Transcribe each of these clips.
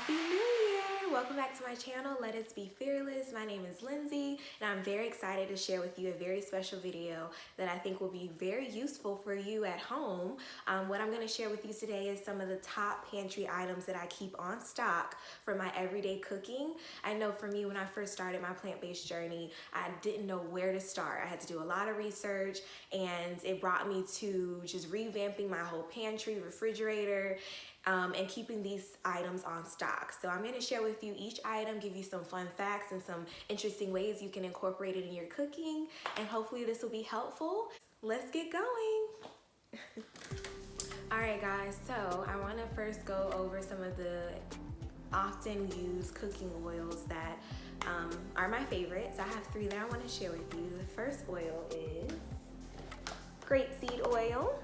Happy New Year! Welcome back to my channel, Let Us Be Fearless. My name is Lindsay, and I'm very excited to share with you a very special video that I think will be very useful for you at home. What I'm going to share with you today is some of the top pantry items that I keep on stock for my everyday cooking. I know for me, when I first started my plant-based journey, I didn't know where to start. I had to do a lot of research, and it brought me to just revamping my whole pantry, refrigerator, and keeping these items on stock. So I'm going to share with you each item, give you some fun facts and some interesting ways you can incorporate it in your cooking, and hopefully this will be helpful. Let's get going. Alright guys, so I want to first go over some of the often used cooking oils that are my favorites. I have 3 that I want to share with you. The first oil is grapeseed oil.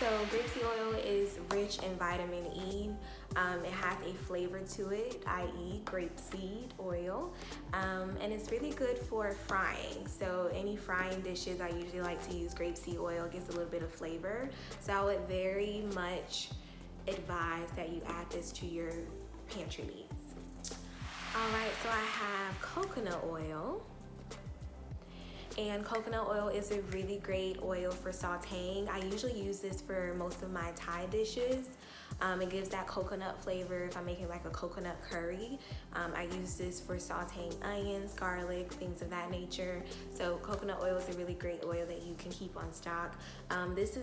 So grapeseed oil is rich in vitamin E. It has a flavor to it, i.e. grapeseed oil, and it's really good for frying. So any frying dishes, I usually like to use grapeseed oil. It gives a little bit of flavor. So I would very much advise that you add this to your pantry needs. All right, so I have coconut oil. And coconut oil is a really great oil for sauteing. I usually use this for most of my Thai dishes. It gives that coconut flavor if I'm making like a coconut curry. I use this for sauteing onions, garlic, things of that nature. So coconut oil is a really great oil that you can keep on stock. This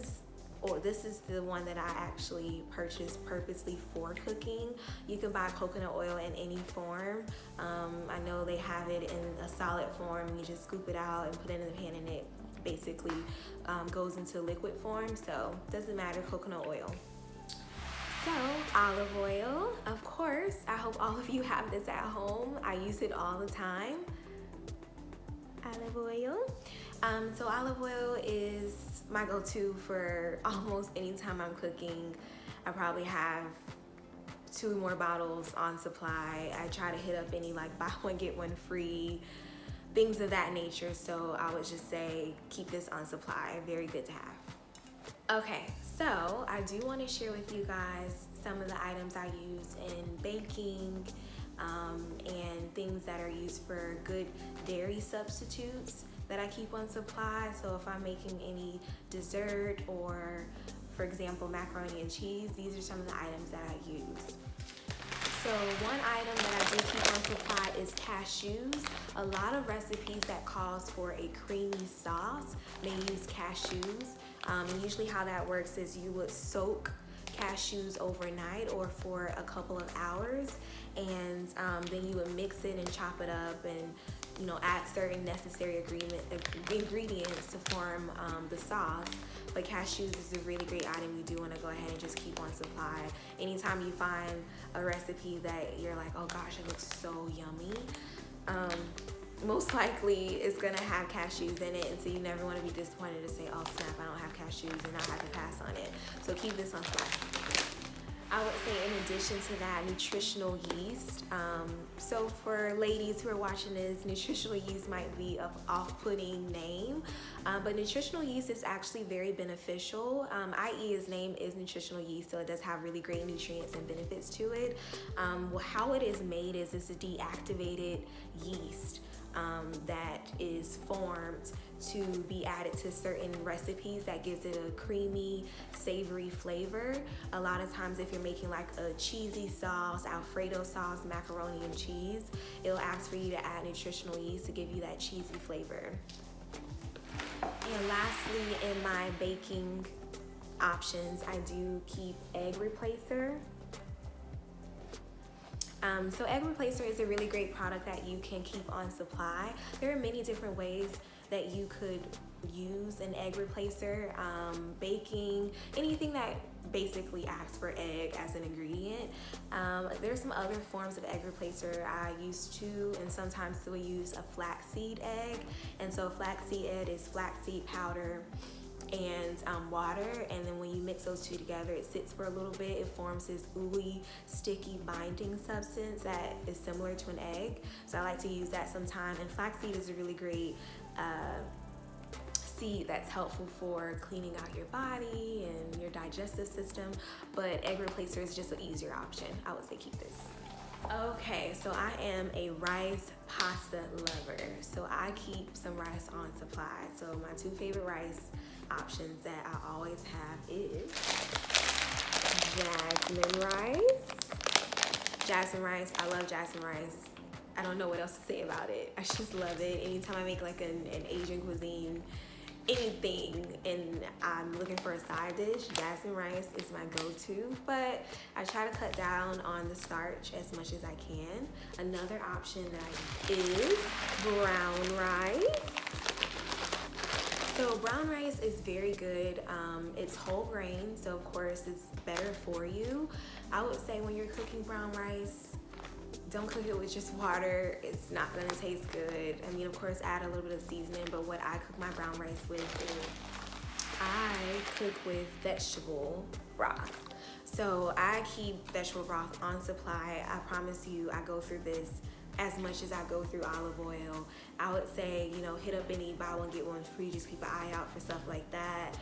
is the one that I actually purchased purposely for cooking. You can buy coconut oil in any form. I know they have it in a solid form. You just scoop it out and put it in the pan, and it basically goes into liquid form. So doesn't matter, coconut oil. So olive oil, of course. I hope all of you have this at home. I use it all the time. Olive oil. So olive oil is my go-to for almost any time I'm cooking. I probably have 2 more bottles on supply. I try to hit up any like buy one get one free, things of that nature. So I would just say keep this on supply. Very good to have. Okay, so I do want to share with you guys some of the items I use in baking and things that are used for good dairy substitutes that I keep on supply. So if I'm making any dessert or, for example, macaroni and cheese, these are some of the items that I use. So one item that I do keep on supply is cashews. A lot of recipes that calls for a creamy sauce may use cashews. And usually how that works is you would soak cashews overnight or for a couple of hours, and then you would mix it and chop it up and add certain necessary ingredients to form the sauce. But cashews is a really great item you do want to go ahead and just keep on supply. Anytime you find a recipe that you're like, oh gosh, it looks so yummy, most likely it's gonna have cashews in it, and so you never want to be disappointed to say, oh snap, I don't have cashews, and I have to pass on it. So keep this on supply. I would say in addition to that, nutritional yeast. So for ladies who are watching this, nutritional yeast might be an off-putting name, but nutritional yeast is actually very beneficial, i.e. its name is nutritional yeast, so it does have really great nutrients and benefits to it. How it is made is it's a deactivated yeast that is formed to be added to certain recipes that gives it a creamy, savory flavor. A lot of times if you're making like a cheesy sauce, Alfredo sauce, macaroni and cheese, it'll ask for you to add nutritional yeast to give you that cheesy flavor. And lastly, in my baking options, I do keep egg replacer. So egg replacer is a really great product that you can keep on supply. There are many different ways that you could use an egg replacer, baking, anything that basically asks for egg as an ingredient. There's some other forms of egg replacer I used to, and sometimes we'll use a flaxseed egg. And so flaxseed egg is flaxseed powder and water, and then when you mix those 2 together, it sits for a little bit. It forms this ooey, sticky binding substance that is similar to an egg. So I like to use that sometime. And flaxseed is a really great seed that's helpful for cleaning out your body and your digestive system, but egg replacer is just an easier option. I would say keep this. Okay, so I am a rice pasta lover, so I keep some rice on supply. So my two favorite rice options that I always have is jasmine rice. Jasmine rice, I love jasmine rice. I don't know what else to say about it. I just love it. Anytime I make like an Asian cuisine, anything, and I'm looking for a side dish, jasmine rice is my go-to, but I try to cut down on the starch as much as I can. Another option that is brown rice. So brown rice is very good. It's whole grain, so of course it's better for you. I would say when you're cooking brown rice, don't cook it with just water. It's not gonna taste good. I mean, of course, add a little bit of seasoning, but what I cook my brown rice with is I cook with vegetable broth. So I keep vegetable broth on supply. I promise you, I go through this as much as I go through olive oil. I would say, you know, hit up any buy one, get one free. Just keep an eye out for stuff like that.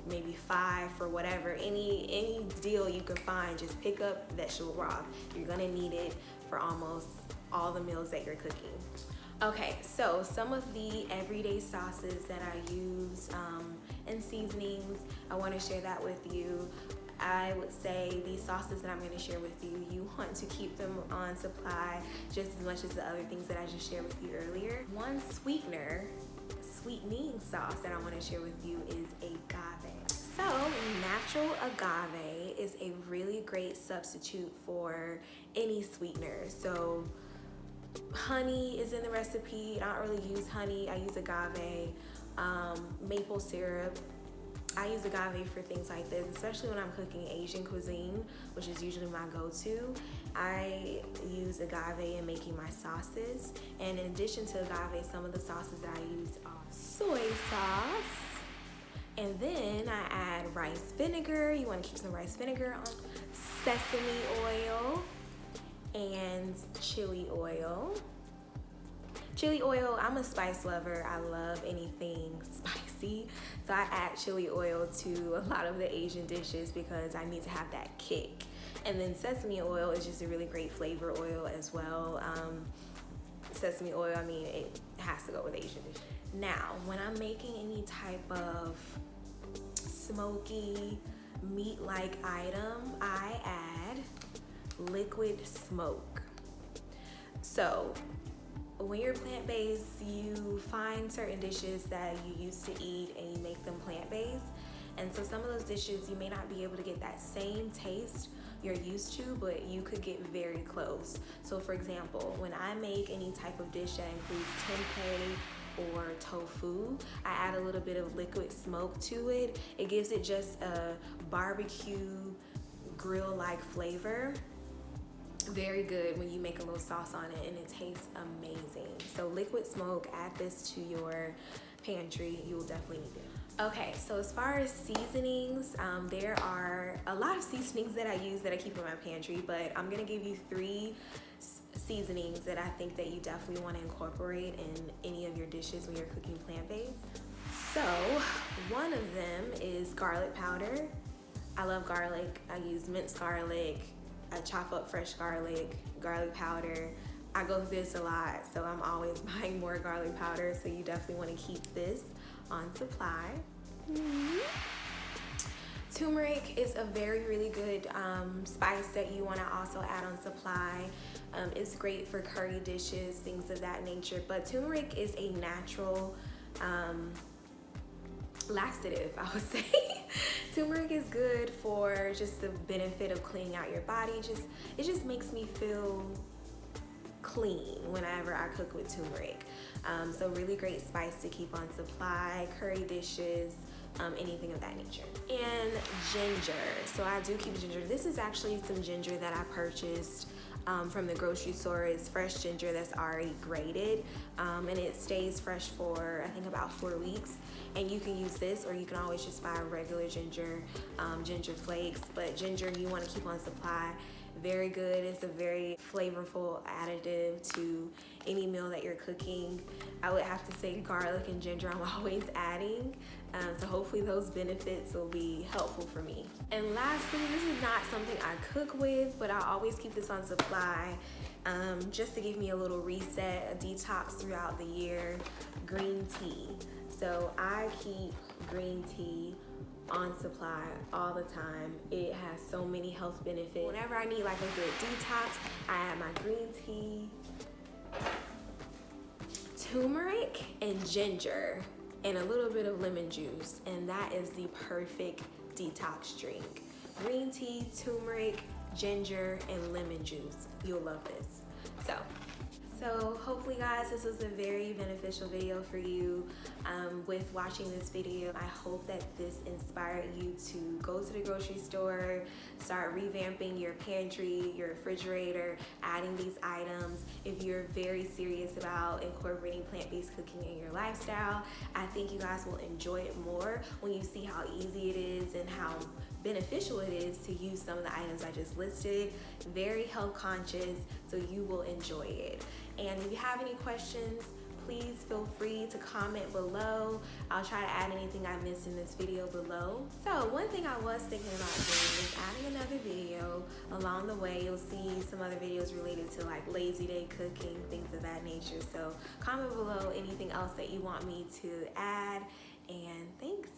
Maybe 5 for whatever, any deal you can find. Just pick up vegetable broth. You're gonna need it for almost all the meals that you're cooking. Okay, so some of the everyday sauces that I use and seasonings, I want to share that with you. I would say these sauces that I'm going to share with you, you want to keep them on supply just as much as the other things that I just shared with you earlier. One sweetening sauce that I want to share with you is agave. So natural agave is a really great substitute for any sweetener. So honey is in the recipe. I don't really use honey, I use agave. Maple syrup. I use agave for things like this, especially when I'm cooking Asian cuisine, which is usually my go-to. I use agave in making my sauces. And in addition to agave, some of the sauces that I use are soy sauce. And then I add rice vinegar. You want to keep some rice vinegar on. Sesame oil and chili oil. Chili oil, I'm a spice lover. I love anything spicy. So I add chili oil to a lot of the Asian dishes because I need to have that kick. And then sesame oil is just a really great flavor oil as well. Sesame oil, I mean, it has to go with Asian dishes. Now, when I'm making any type of smoky, meat-like item, I add liquid smoke. So when you're plant-based, you find certain dishes that you used to eat and you make them plant-based. And so some of those dishes, you may not be able to get that same taste you're used to, but you could get very close. So for example, when I make any type of dish that includes tempeh or tofu, I add a little bit of liquid smoke to it. It gives it just a barbecue grill-like flavor. Very good when you make a little sauce on it, and it tastes amazing. So liquid smoke, add this to your pantry. You will definitely need it. Okay, so as far as seasonings, there are a lot of seasonings that I use that I keep in my pantry, but I'm gonna give you 3 seasonings that I think that you definitely want to incorporate in any of your dishes when you're cooking plant-based. So one of them is garlic powder. I love garlic. I use minced garlic. I chop up fresh garlic, garlic powder. I go through this a lot, so I'm always buying more garlic powder, so you definitely want to keep this on supply. Turmeric is a really good spice that you want to also add on supply. It's great for curry dishes, things of that nature, but turmeric is a natural laxative, I would say. Turmeric is good for just the benefit of cleaning out your body. It just makes me feel clean whenever I cook with turmeric. So really great spice to keep on supply, curry dishes, anything of that nature. And ginger. So I do keep ginger. This is actually some ginger that I purchased from the grocery store. It's fresh ginger that's already grated, and it stays fresh for I think about 4 weeks. And you can use this, or you can always just buy regular ginger, ginger flakes. But ginger you want to keep on supply. very good. It's a very flavorful additive to any meal that you're cooking. I would have to say garlic and ginger I'm always adding. So hopefully those benefits will be helpful for me. And lastly, this is not something I cook with, but I always keep this on supply just to give me a little reset, a detox throughout the year. Green tea. So I keep green tea on supply all the time. It has so many health benefits. Whenever I need like a good detox, I add my green tea, turmeric, and ginger, and a little bit of lemon juice, and that is the perfect detox drink. Green tea, turmeric, ginger, and lemon juice. You'll love this. So hopefully guys, this was a very beneficial video for you. With watching this video, I hope that this inspired you to go to the grocery store, start revamping your pantry, your refrigerator, adding these items. If you're very serious about incorporating plant-based cooking in your lifestyle, I think you guys will enjoy it more when you see how easy it is and how beneficial it is to use some of the items I just listed. Very health conscious, so you will enjoy it. And if you have any questions, please feel free to comment below. I'll try to add anything I missed in this video below. So one thing I was thinking about doing is adding another video along the way. You'll see some other videos related to like lazy day cooking, things of that nature. So comment below anything else that you want me to add, and thanks.